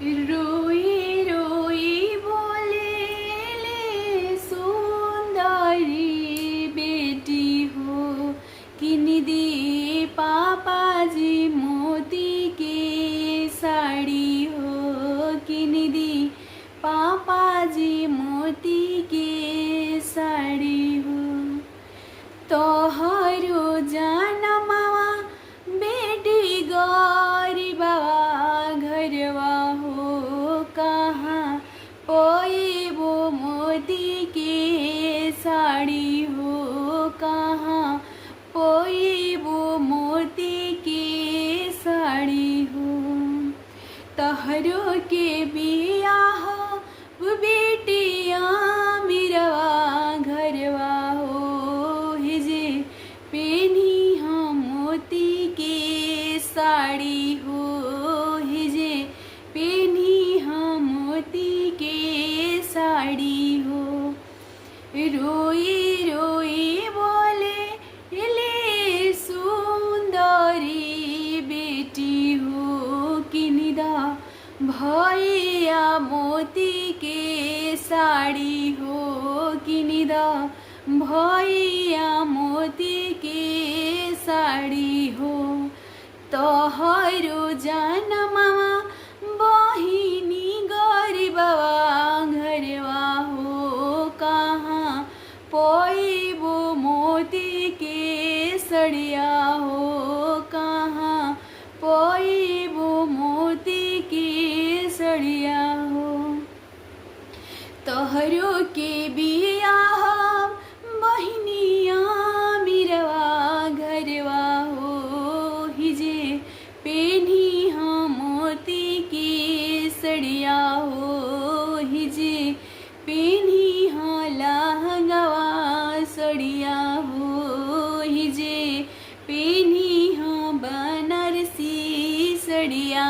रोई रोई बोले ले सुंदरी बेटी हो, किन दी पापा जी मोती के साड़ी हो, किन दी पापा जी मोती के साड़ी हो। तोहरो जनमवा बेटी गरीबवा घरवा हो, कहाँ पोएबो मोती के साड़ी हो, कहाँ पोएबो मोती के साड़ी हो। तहरो के बियाह बेटिया मेरवा घरवा हो, हिजे पेनी हम मोती के साड़ी हो, हिजे पेनी हम मोती के साड़ी हो। रोई रोई बोले ले सुंदरी बेटी हो, किनिदा भैया मोती के साड़ी हो, किनिदा भैया मोती के साड़ी हो। तोहरो जनमवा बहिनी गरीबवा घरवा हो, कहाँ पोएबो मोती के सड़िया हो, कहाँ पोएबो मोती के सड़िया हो। तोहरो के बियाह बहिनिया मेरवा घरवा हो, हिजे पेनी हम मोती के सड़िया हो, हिजे पेनी हाँ लहंगवा सड़िया हो, हिजे पेनी हाँ बनारसी सड़िया